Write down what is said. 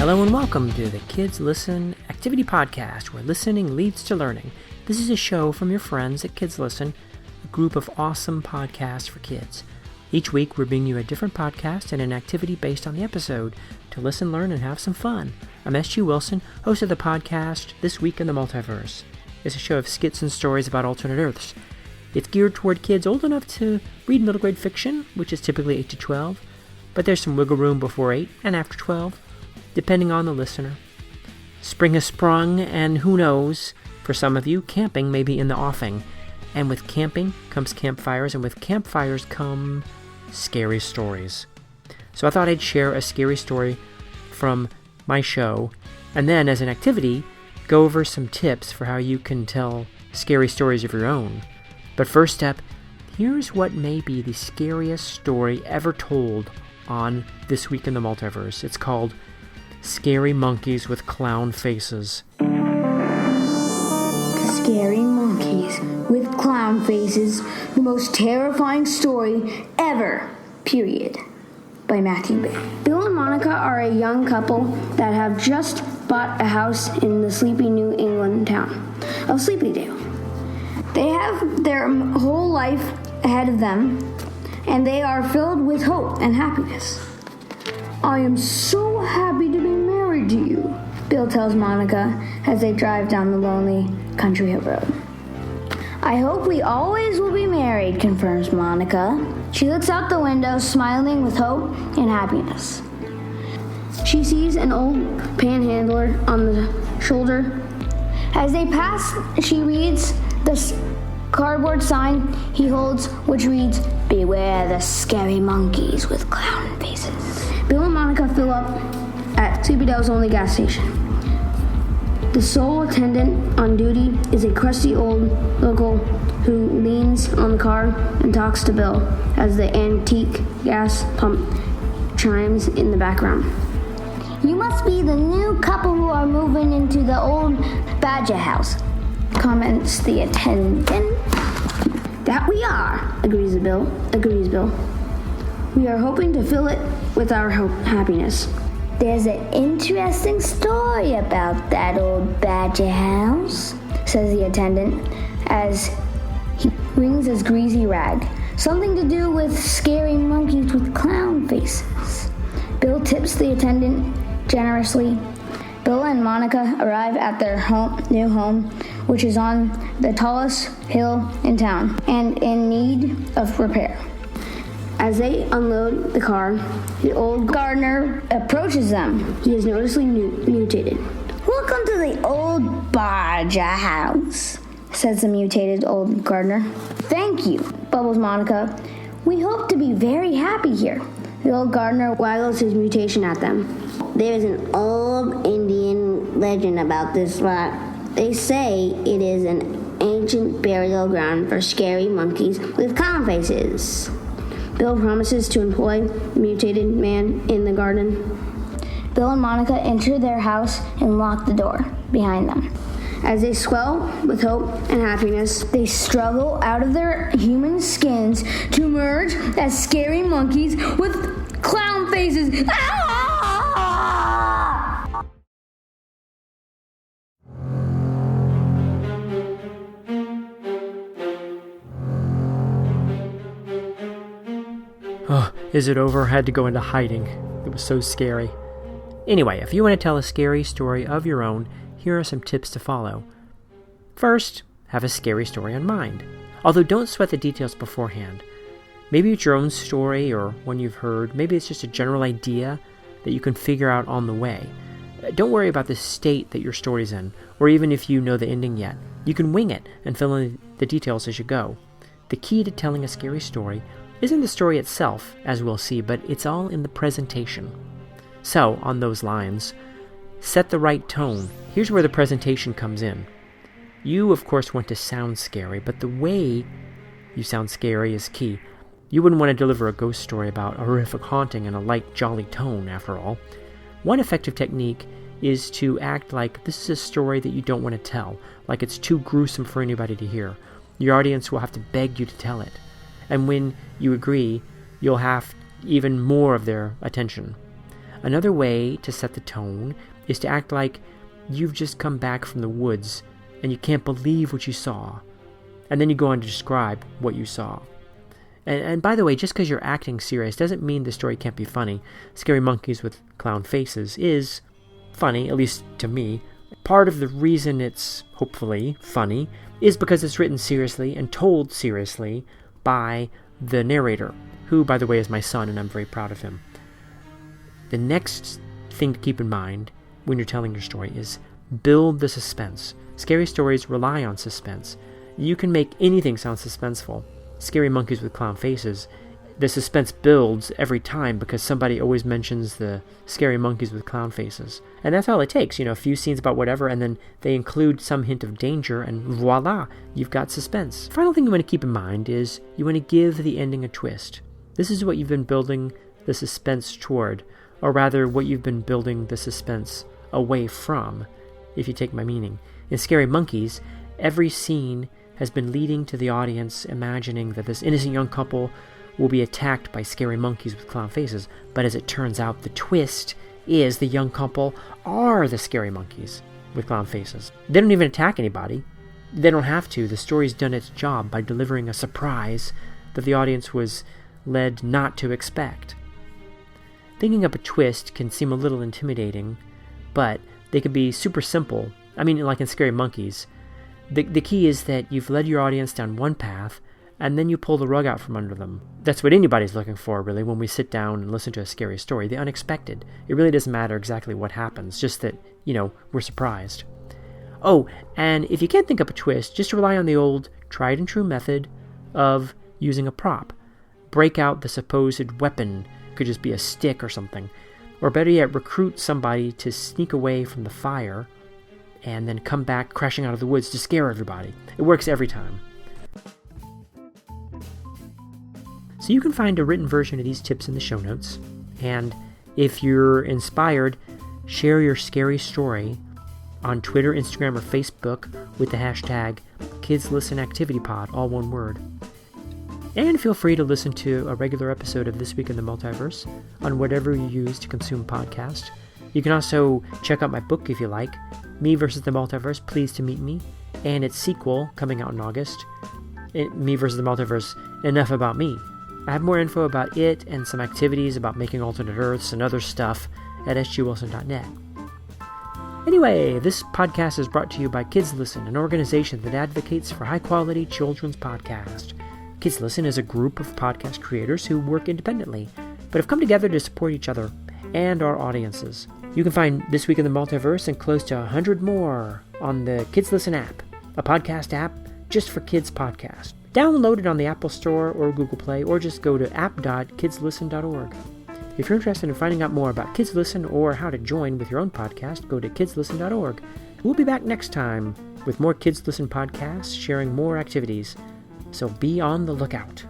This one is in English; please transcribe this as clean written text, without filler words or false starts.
Hello and welcome to the Kids Listen Activity Podcast, where listening leads to learning. This is a show from your friends at Kids Listen, a group of awesome podcasts for kids. Each week, we're bringing you a different podcast and an activity based on the episode to listen, learn, and have some fun. I'm S.G. Wilson, host of the podcast This Week in the Multiverse. It's a show of skits and stories about alternate Earths. It's geared toward kids old enough to read middle grade fiction, which is typically 8 to 12, but there's some wiggle room before 8 and after 12, depending on the listener. Spring has sprung, and who knows, for some of you, camping may be in the offing. And with camping comes campfires, and with campfires come scary stories. So I thought I'd share a scary story from my show, and then as an activity, go over some tips for how you can tell scary stories of your own. But first step, here's what may be the scariest story ever told on This Week in the Multiverse. It's called Scary Monkeys with Clown Faces. Scary Monkeys with Clown Faces, the most terrifying story ever, period, by Matthew Bay. Bill and Monica are a young couple that have just bought a house in the sleepy New England town of Sleepydale. They have their whole life ahead of them, and they are filled with hope and happiness. I am so happy to be married to you, Bill tells Monica as they drive down the lonely country road. I hope we always will be married, confirms Monica. She looks out the window, smiling with hope and happiness. She sees an old panhandler on the shoulder. As they pass, she reads the cardboard sign he holds, which reads, "Beware the scary monkeys with clown faces." Bill and Monica fill up at Sleepydale's only gas station. The sole attendant on duty is a crusty old local who leans on the car and talks to Bill as the antique gas pump chimes in the background. "You must be the new couple who are moving into the old Badger house," comments the attendant. "That we are," agrees Bill. "We are hoping to fill it with our happiness." "There's an interesting story about that old Badger house," says the attendant as he wrings his greasy rag. "Something to do with scary monkeys with clown faces." Bill tips the attendant generously. Bill and Monica arrive at their new home, which is on the tallest hill in town and in need of repair. As they unload the car, the old gardener approaches them. He is noticeably mutated. "Welcome to the old Badger house," says the mutated old gardener. "Thank you," bubbles Monica. "We hope to be very happy here." The old gardener waggles his mutation at them. "There's an old Indian legend about this spot. They say it is an ancient burial ground for scary monkeys with clown faces." Bill promises to employ the mutated man in the garden. Bill and Monica enter their house and lock the door behind them. As they swell with hope and happiness, they struggle out of their human skins to emerge as scary monkeys with clown faces. Oh, is it over? I had to go into hiding. It was so scary. Anyway, if you want to tell a scary story of your own, here are some tips to follow. First, have a scary story in mind. Although don't sweat the details beforehand. Maybe it's your own story or one you've heard. Maybe it's just a general idea that you can figure out on the way. Don't worry about the state that your story's in, or even if you know the ending yet. You can wing it and fill in the details as you go. The key to telling a scary story isn't the story itself, as we'll see, but it's all in the presentation. So, on those lines, set the right tone. Here's where the presentation comes in. You, of course, want to sound scary, but the way you sound scary is key. You wouldn't want to deliver a ghost story about a horrific haunting in a light, jolly tone, after all. One effective technique is to act like this is a story that you don't want to tell, like it's too gruesome for anybody to hear. Your audience will have to beg you to tell it. And when you agree, you'll have even more of their attention. Another way to set the tone is to act like you've just come back from the woods and you can't believe what you saw. And then you go on to describe what you saw. And by the way, just because you're acting serious doesn't mean the story can't be funny. Scary Monkeys with Clown Faces is funny, at least to me. Part of the reason it's hopefully funny is because it's written seriously and told seriously by the narrator, who, by the way, is my son, and I'm very proud of him. The next thing to keep in mind when you're telling your story is build the suspense. Scary stories rely on suspense. You can make anything sound suspenseful. Scary Monkeys with Clown Faces, the suspense builds every time because somebody always mentions the Scary Monkeys with Clown Faces. And that's all it takes, a few scenes about whatever, and then they include some hint of danger, and voila, you've got suspense. Final thing you want to keep in mind is you want to give the ending a twist. This is what you've been building the suspense toward, or rather what you've been building the suspense away from, if you take my meaning. In Scary Monkeys, every scene has been leading to the audience imagining that this innocent young couple will be attacked by scary monkeys with clown faces, but as it turns out, the twist is the young couple are the scary monkeys with clown faces. They don't even attack anybody. They don't have to. The story's done its job by delivering a surprise that the audience was led not to expect. Thinking up a twist can seem a little intimidating, but they can be super simple. I mean, like in Scary Monkeys, the key is that you've led your audience down one path, and then you pull the rug out from under them. That's what anybody's looking for, really, when we sit down and listen to a scary story. The unexpected. It really doesn't matter exactly what happens, just that, we're surprised. Oh, and if you can't think up a twist, just rely on the old tried and true method of using a prop. Break out the supposed weapon. Could just be a stick or something. Or better yet, recruit somebody to sneak away from the fire and then come back crashing out of the woods to scare everybody. It works every time. So you can find a written version of these tips in the show notes. And if you're inspired, share your scary story on Twitter, Instagram, or Facebook with the hashtag KidsListenActivityPod, all one word. And feel free to listen to a regular episode of This Week in the Multiverse on whatever you use to consume podcasts. You can also check out my book if you like, Me vs. the Multiverse, Pleased to Meet Me, and its sequel coming out in August, Me vs. the Multiverse, Enough About Me. I have more info about it and some activities about making alternate Earths and other stuff at sgwilson.net. Anyway, this podcast is brought to you by Kids Listen, an organization that advocates for high-quality children's podcasts. Kids Listen is a group of podcast creators who work independently, but have come together to support each other and our audiences. You can find This Week in the Multiverse and close to 100 more on the Kids Listen app, a podcast app just for kids podcast. Download it on the Apple Store or Google Play, or just go to app.kidslisten.org. If you're interested in finding out more about Kids Listen or how to join with your own podcast, go to kidslisten.org. We'll be back next time with more Kids Listen podcasts sharing more activities, so be on the lookout.